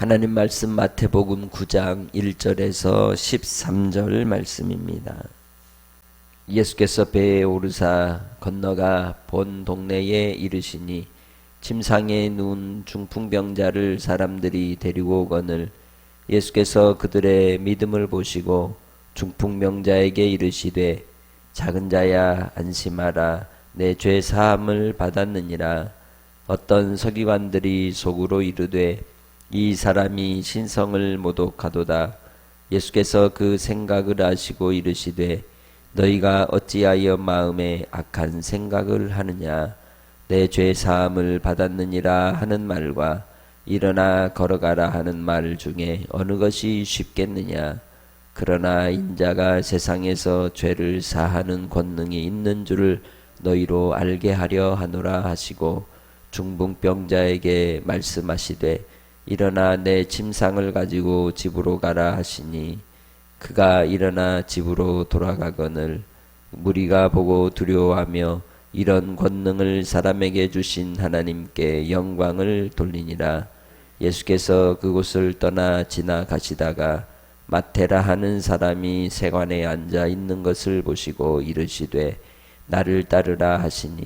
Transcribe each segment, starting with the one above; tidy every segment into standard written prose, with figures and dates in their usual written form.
하나님 말씀 마태복음 9장 1절에서 13절 말씀입니다. 예수께서 배에 오르사 건너가 본 동네에 이르시니 침상에 누운 중풍병자를 사람들이 데리고 오거늘 예수께서 그들의 믿음을 보시고 중풍병자에게 이르시되 작은 자야 안심하라 내 죄 사함을 받았느니라. 어떤 서기관들이 속으로 이르되 이 사람이 신성을 모독하도다. 예수께서 그 생각을 아시고 이르시되 너희가 어찌하여 마음에 악한 생각을 하느냐. 내 죄 사함을 받았느니라 하는 말과 일어나 걸어가라 하는 말 중에 어느 것이 쉽겠느냐. 그러나 인자가 세상에서 죄를 사하는 권능이 있는 줄을 너희로 알게 하려 하노라 하시고 중풍병자에게 말씀하시되 일어나 내 침상을 가지고 집으로 가라 하시니 그가 일어나 집으로 돌아가거늘 무리가 보고 두려워하며 이런 권능을 사람에게 주신 하나님께 영광을 돌리니라. 예수께서 그곳을 떠나 지나가시다가 마테라 하는 사람이 세관에 앉아 있는 것을 보시고 이르시되 나를 따르라 하시니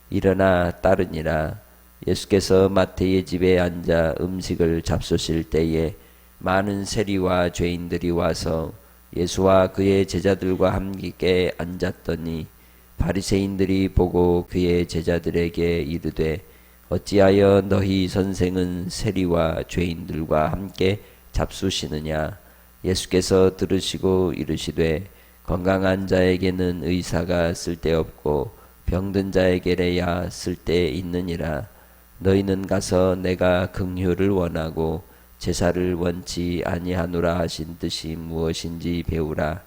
일어나 따르니라. 예수께서 마태의 집에 앉아 음식을 잡수실 때에 많은 세리와 죄인들이 와서 예수와 그의 제자들과 함께 앉았더니 바리새인들이 보고 그의 제자들에게 이르되 어찌하여 너희 선생은 세리와 죄인들과 함께 잡수시느냐. 예수께서 들으시고 이르시되 건강한 자에게는 의사가 쓸데없고 병든 자에게래야 쓸데 있느니라. 너희는 가서 내가 긍휼을 원하고 제사를 원치 아니하노라 하신 뜻이 무엇인지 배우라.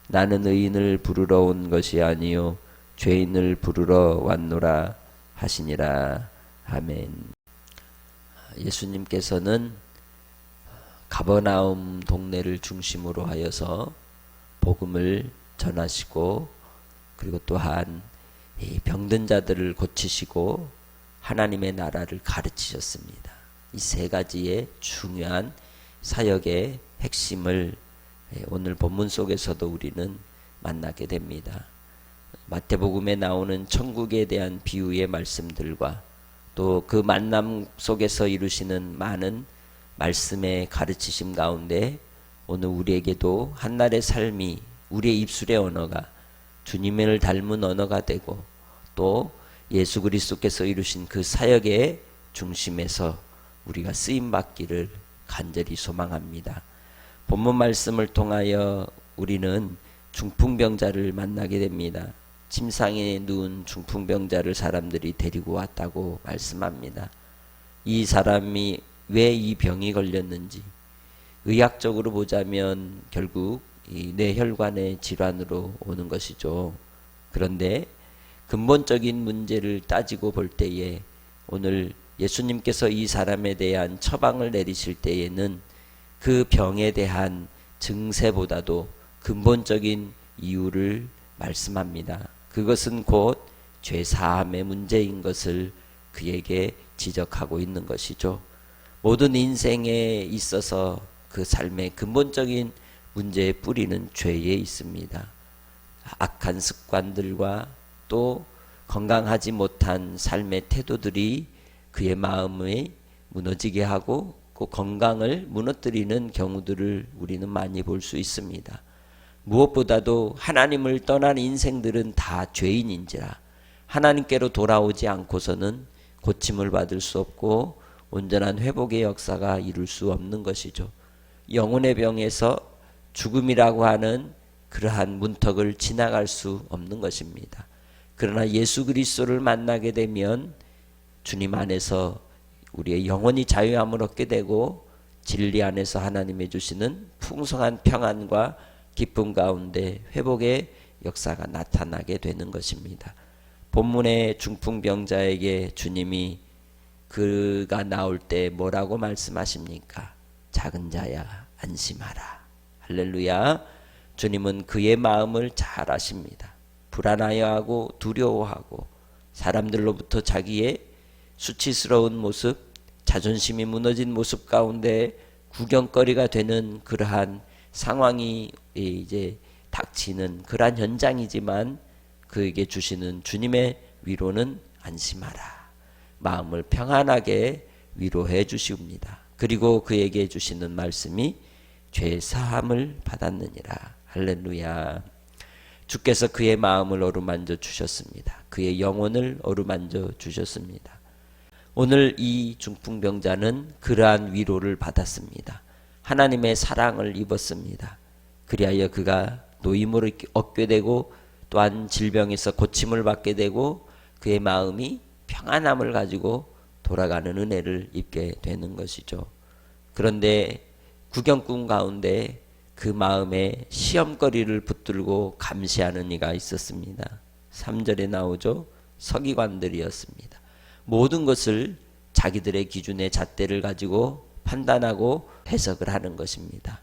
나는 의인을 부르러 온 것이 아니요 죄인을 부르러 왔노라 하시니라. 아멘. 예수님께서는 가버나움 동네를 중심으로 하여서 복음을 전하시고 그리고 또한 병든 자들을 고치시고 하나님의 나라를 가르치셨습니다. 이 세 가지의 중요한 사역의 핵심을 오늘 본문 속에서도 우리는 만나게 됩니다. 마태복음에 나오는 천국에 대한 비유의 말씀들과 또 그 만남 속에서 이루시는 많은 말씀의 가르치심 가운데 오늘 우리에게도 한날의 삶이 우리의 입술의 언어가 주님을 닮은 언어가 되고 또 예수 그리스도께서 이루신 그 사역의 중심에서 우리가 쓰임받기를 간절히 소망합니다. 본문 말씀을 통하여 우리는 중풍병자를 만나게 됩니다. 침상에 누운 중풍병자를 사람들이 데리고 왔다고 말씀합니다. 이 사람이 왜 이 병이 걸렸는지 의학적으로 보자면 결국 이 뇌혈관의 질환으로 오는 것이죠. 그런데 근본적인 문제를 따지고 볼 때에 오늘 예수님께서 이 사람에 대한 처방을 내리실 때에는 그 병에 대한 증세보다도 근본적인 이유를 말씀합니다. 그것은 곧 죄사함의 문제인 것을 그에게 지적하고 있는 것이죠. 모든 인생에 있어서 그 삶의 근본적인 문제의 뿌리는 죄에 있습니다. 악한 습관들과 또 건강하지 못한 삶의 태도들이 그의 마음을 무너지게 하고 그 건강을 무너뜨리는 경우들을 우리는 많이 볼 수 있습니다. 무엇보다도 하나님을 떠난 인생들은 다 죄인인지라 하나님께로 돌아오지 않고서는 고침을 받을 수 없고 온전한 회복의 역사가 이룰 수 없는 것이죠. 영혼의 병에서 죽음이라고 하는 그러한 문턱을 지나갈 수 없는 것입니다. 그러나 예수 그리스도를 만나게 되면 주님 안에서 우리의 영혼이 자유함을 얻게 되고 진리 안에서 하나님이 주시는 풍성한 평안과 기쁨 가운데 회복의 역사가 나타나게 되는 것입니다. 본문의 중풍병자에게 주님이 그가 나올 때 뭐라고 말씀하십니까? 작은 자야 안심하라. 할렐루야. 주님은 그의 마음을 잘 아십니다. 불안하여하고 두려워하고 사람들로부터 자기의 수치스러운 모습, 자존심이 무너진 모습 가운데 구경거리가 되는 그러한 상황이 이제 닥치는 그러한 현장이지만 그에게 주시는 주님의 위로는 안심하라. 마음을 평안하게 위로해 주시옵니다. 그리고 그에게 주시는 말씀이 죄 사함을 받았느니라. 할렐루야. 주께서 그의 마음을 어루만져 주셨습니다. 그의 영혼을 어루만져 주셨습니다. 오늘 이 중풍병자는 그러한 위로를 받았습니다. 하나님의 사랑을 입었습니다. 그리하여 그가 노임을 얻게 되고 또한 질병에서 고침을 받게 되고 그의 마음이 평안함을 가지고 돌아가는 은혜를 입게 되는 것이죠. 그런데 구경꾼 가운데 그 마음에 시험거리를 붙들고 감시하는 이가 있었습니다. 3절에 나오죠. 서기관들이었습니다. 모든 것을 자기들의 기준의 잣대를 가지고 판단하고 해석을 하는 것입니다.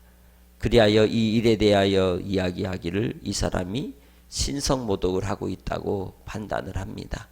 그리하여 이 일에 대하여 이야기하기를 이 사람이 신성모독을 하고 있다고 판단을 합니다.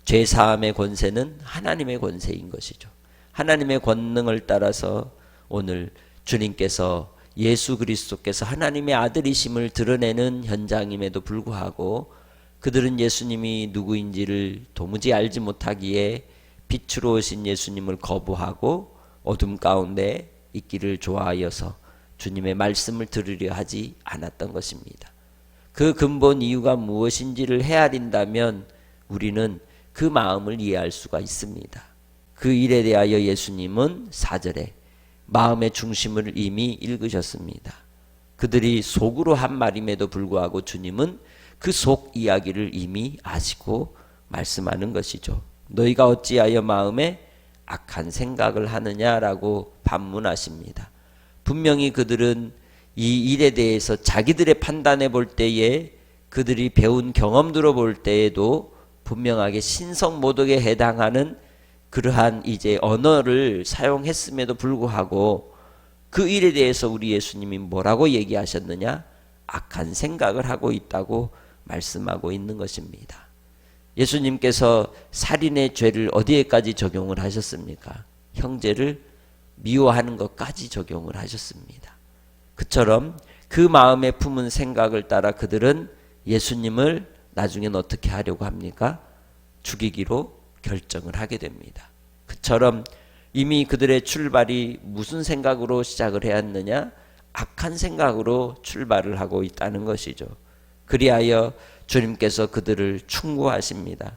죄사함의 권세는 하나님의 권세인 것이죠. 하나님의 권능을 따라서 오늘 주님께서 예수 그리스도께서 하나님의 아들이심을 드러내는 현장임에도 불구하고 그들은 예수님이 누구인지를 도무지 알지 못하기에 빛으로 오신 예수님을 거부하고 어둠 가운데 있기를 좋아하여서 주님의 말씀을 들으려 하지 않았던 것입니다. 그 근본 이유가 무엇인지를 헤아린다면 우리는 그 마음을 이해할 수가 있습니다. 그 일에 대하여 예수님은 4절에 마음의 중심을 이미 읽으셨습니다. 그들이 속으로 한 말임에도 불구하고 주님은 그 속 이야기를 이미 아시고 말씀하는 것이죠. 너희가 어찌하여 마음에 악한 생각을 하느냐라고 반문하십니다. 분명히 그들은 이 일에 대해서 자기들의 판단해 볼 때에 그들이 배운 경험들로 볼 때에도 분명하게 신성모독에 해당하는 그러한 이제 언어를 사용했음에도 불구하고 그 일에 대해서 우리 예수님이 뭐라고 얘기하셨느냐? 악한 생각을 하고 있다고 말씀하고 있는 것입니다. 예수님께서 살인의 죄를 어디에까지 적용을 하셨습니까? 형제를 미워하는 것까지 적용을 하셨습니다. 그처럼 그 마음에 품은 생각을 따라 그들은 예수님을 나중엔 어떻게 하려고 합니까? 죽이기로 결정을 하게 됩니다. 그처럼 이미 그들의 출발이 무슨 생각으로 시작을 해왔느냐? 악한 생각으로 출발을 하고 있다는 것이죠. 그리하여 주님께서 그들을 충고하십니다.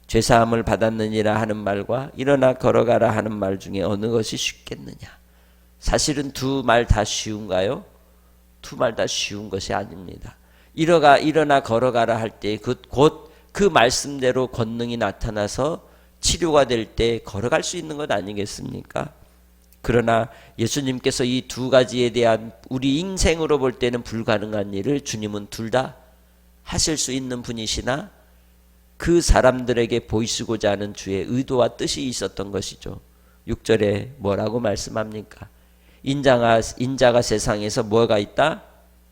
죄사함을 받았느니라 하는 말과 일어나 걸어가라 하는 말 중에 어느 것이 쉽겠느냐? 사실은 두 말 다 쉬운가요? 두 말 다 쉬운 것이 아닙니다. 일어나 걸어가라 할 때 곧 그 말씀대로 권능이 나타나서 치료가 될 때 걸어갈 수 있는 것 아니겠습니까? 그러나 예수님께서 이 두 가지에 대한 우리 인생으로 볼 때는 불가능한 일을 주님은 둘 다 하실 수 있는 분이시나 그 사람들에게 보이시고자 하는 주의 의도와 뜻이 있었던 것이죠. 6절에 뭐라고 말씀합니까? 인자가 세상에서 뭐가 있다?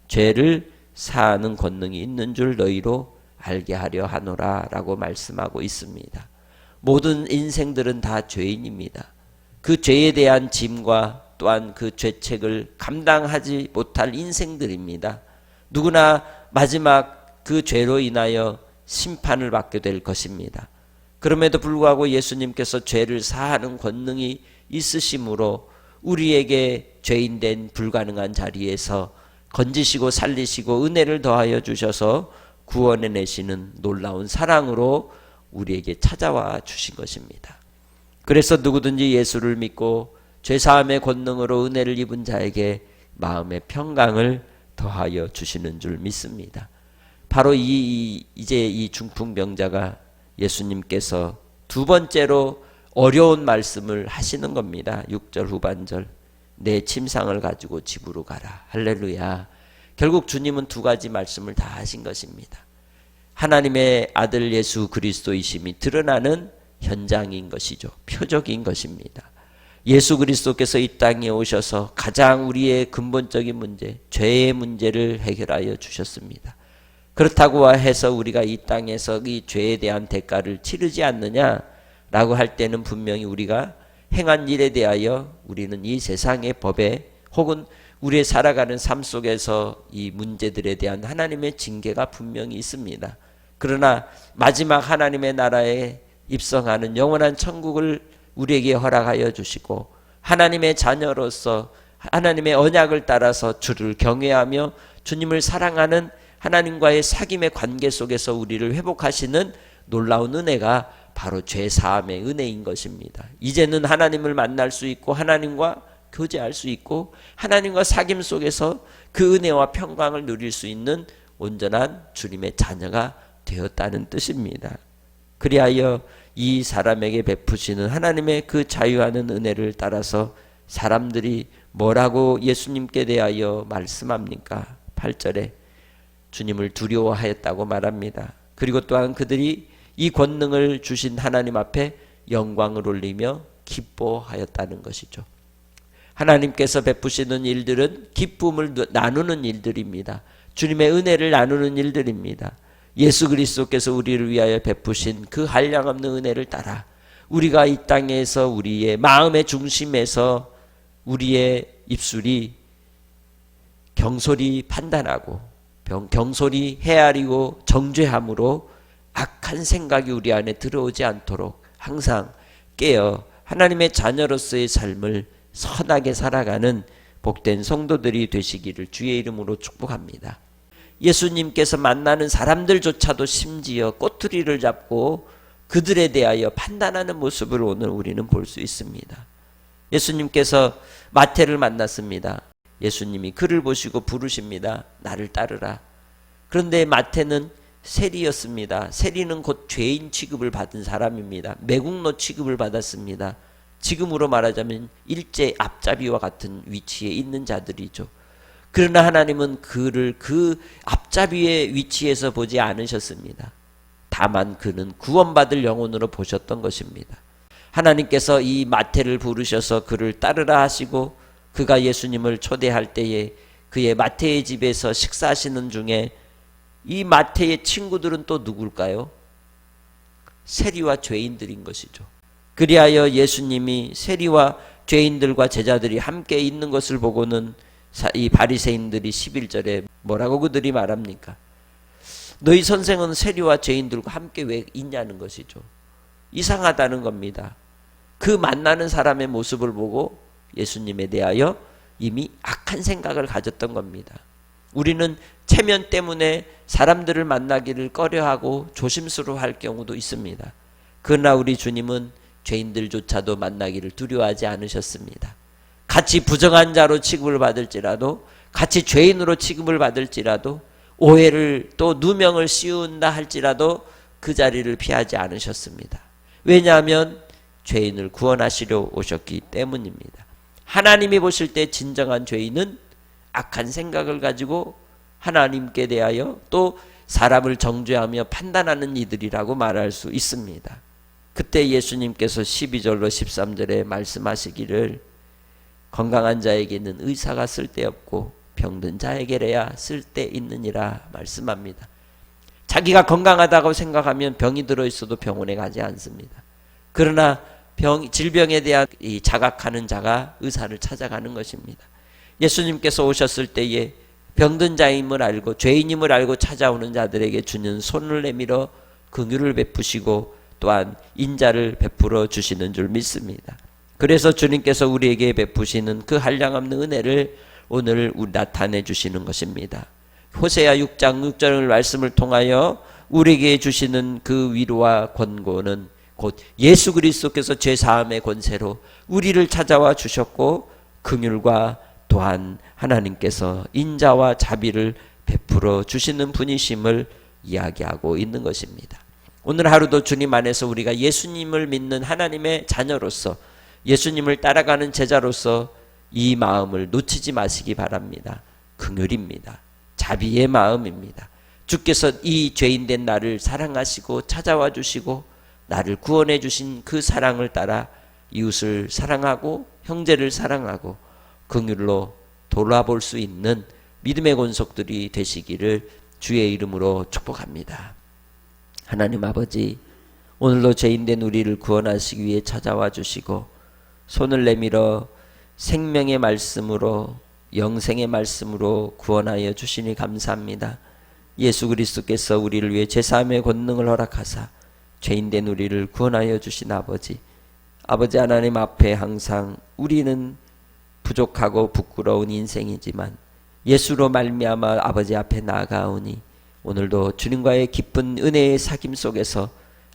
죄를 사하는 권능이 있는 줄 너희로 알게 하려 하노라 라고 말씀하고 있습니다. 모든 인생들은 다 죄인입니다. 그 죄에 대한 짐과 또한 그 죄책을 감당하지 못할 인생들입니다. 누구나 마지막 그 죄로 인하여 심판을 받게 될 것입니다. 그럼에도 불구하고 예수님께서 죄를 사하는 권능이 있으심으로 우리에게 죄인된 불가능한 자리에서 건지시고 살리시고 은혜를 더하여 주셔서 구원해내시는 놀라운 사랑으로 우리에게 찾아와 주신 것입니다. 그래서 누구든지 예수를 믿고 죄사함의 권능으로 은혜를 입은 자에게 마음의 평강을 더하여 주시는 줄 믿습니다. 바로 이제 이 중풍병자가 예수님께서 두 번째로 어려운 말씀을 하시는 겁니다. 6절 후반절. 내 침상을 가지고 집으로 가라. 할렐루야. 결국 주님은 두 가지 말씀을 다 하신 것입니다. 하나님의 아들 예수 그리스도이심이 드러나는 현장인 것이죠. 표적인 것입니다. 예수 그리스도께서 이 땅에 오셔서 가장 우리의 근본적인 문제, 죄의 문제를 해결하여 주셨습니다. 그렇다고 해서 우리가 이 땅에서 이 죄에 대한 대가를 치르지 않느냐라고 할 때는 분명히 우리가 행한 일에 대하여 우리는 이 세상의 법에 혹은 우리의 살아가는 삶 속에서 이 문제들에 대한 하나님의 징계가 분명히 있습니다. 그러나 마지막 하나님의 나라에 입성하는 영원한 천국을 우리에게 허락하여 주시고 하나님의 자녀로서 하나님의 언약을 따라서 주를 경외하며 주님을 사랑하는 하나님과의 사귐의 관계 속에서 우리를 회복하시는 놀라운 은혜가 바로 죄사함의 은혜인 것입니다. 이제는 하나님을 만날 수 있고 하나님과 교제할 수 있고 하나님과 사귐 속에서 그 은혜와 평강을 누릴 수 있는 온전한 주님의 자녀가 되었다는 뜻입니다. 그리하여 이 사람에게 베푸시는 하나님의 그 자유하는 은혜를 따라서 사람들이 뭐라고 예수님께 대하여 말씀합니까? 8절에 주님을 두려워하였다고 말합니다. 그리고 또한 그들이 이 권능을 주신 하나님 앞에 영광을 올리며 기뻐하였다는 것이죠. 하나님께서 베푸시는 일들은 기쁨을 나누는 일들입니다. 주님의 은혜를 나누는 일들입니다. 예수 그리스도께서 우리를 위하여 베푸신 그 한량없는 은혜를 따라 우리가 이 땅에서 우리의 마음의 중심에서 우리의 입술이 경솔히 판단하고 경솔히 헤아리고 정죄함으로 악한 생각이 우리 안에 들어오지 않도록 항상 깨어 하나님의 자녀로서의 삶을 선하게 살아가는 복된 성도들이 되시기를 주의 이름으로 축복합니다. 예수님께서 만나는 사람들조차도 심지어 꼬투리를 잡고 그들에 대하여 판단하는 모습을 오늘 우리는 볼 수 있습니다. 예수님께서 마태를 만났습니다. 예수님이 그를 보시고 부르십니다. 나를 따르라. 그런데 마태는 세리였습니다. 세리는 곧 죄인 취급을 받은 사람입니다. 매국노 취급을 받았습니다. 지금으로 말하자면 일제 앞잡이와 같은 위치에 있는 자들이죠. 그러나 하나님은 그를 그 앞잡이의 위치에서 보지 않으셨습니다. 다만 그는 구원받을 영혼으로 보셨던 것입니다. 하나님께서 이 마태를 부르셔서 그를 따르라 하시고 그가 예수님을 초대할 때에 그의 마태의 집에서 식사하시는 중에 이 마태의 친구들은 또 누굴까요? 세리와 죄인들인 것이죠. 그리하여 예수님이 세리와 죄인들과 제자들이 함께 있는 것을 보고는 이 바리새인들이 11절에 뭐라고 그들이 말합니까? 너희 선생은 세리와 죄인들과 함께 왜 있냐는 것이죠. 이상하다는 겁니다. 그 만나는 사람의 모습을 보고 예수님에 대하여 이미 악한 생각을 가졌던 겁니다. 우리는 체면 때문에 사람들을 만나기를 꺼려하고 조심스러워할 경우도 있습니다. 그러나 우리 주님은 죄인들조차도 만나기를 두려워하지 않으셨습니다. 같이 부정한 자로 취급을 받을지라도 같이 죄인으로 취급을 받을지라도 오해를 또 누명을 씌운다 할지라도 그 자리를 피하지 않으셨습니다. 왜냐하면 죄인을 구원하시려 오셨기 때문입니다. 하나님이 보실 때 진정한 죄인은 악한 생각을 가지고 하나님께 대하여 또 사람을 정죄하며 판단하는 이들이라고 말할 수 있습니다. 그때 예수님께서 12절로 13절에 말씀하시기를 건강한 자에게는 의사가 쓸데없고 병든 자에게래야 쓸데있느니라 말씀합니다. 자기가 건강하다고 생각하면 병이 들어있어도 병원에 가지 않습니다. 그러나 질병에 대한 이 자각하는 자가 의사를 찾아가는 것입니다. 예수님께서 오셨을 때에 병든 자임을 알고 죄인임을 알고 찾아오는 자들에게 주는 손을 내밀어 긍휼을 베푸시고 또한 인자를 베풀어 주시는 줄 믿습니다. 그래서 주님께서 우리에게 베푸시는 그 한량없는 은혜를 오늘 나타내 주시는 것입니다. 호세아 6장 6절 말씀을 통하여 우리에게 주시는 그 위로와 권고는 곧 예수 그리스도께서 죄사함의 권세로 우리를 찾아와 주셨고 긍휼과 또한 하나님께서 인자와 자비를 베풀어 주시는 분이심을 이야기하고 있는 것입니다. 오늘 하루도 주님 안에서 우리가 예수님을 믿는 하나님의 자녀로서 예수님을 따라가는 제자로서 이 마음을 놓치지 마시기 바랍니다. 긍휼입니다. 자비의 마음입니다. 주께서 이 죄인된 나를 사랑하시고 찾아와 주시고 나를 구원해 주신 그 사랑을 따라 이웃을 사랑하고 형제를 사랑하고 긍휼로 돌아볼 수 있는 믿음의 권속들이 되시기를 주의 이름으로 축복합니다. 하나님 아버지, 오늘도 죄인된 우리를 구원하시기 위해 찾아와 주시고 손을 내밀어 생명의 말씀으로, 영생의 말씀으로 구원하여 주시니 감사합니다. 예수 그리스도께서 우리를 위해 제사함의 권능을 허락하사 죄인된 우리를 구원하여 주신 아버지 하나님 앞에 항상 우리는 부족하고 부끄러운 인생이지만 예수로 말미암아 아버지 앞에 나아가오니 오늘도 주님과의 기쁜 은혜의 사귐 속에서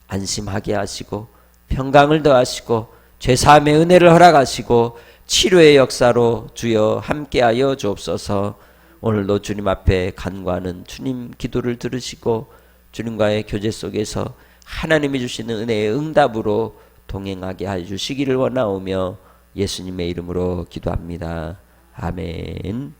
안심하게 하시고 평강을 더하시고 죄사함의 은혜를 허락하시고 치료의 역사로 주여 함께하여 주옵소서. 오늘도 주님 앞에 간구하는 주님 기도를 들으시고 주님과의 교제 속에서 하나님이 주시는 은혜의 응답으로 동행하게 해 주시기를 원하오며 예수님의 이름으로 기도합니다. 아멘.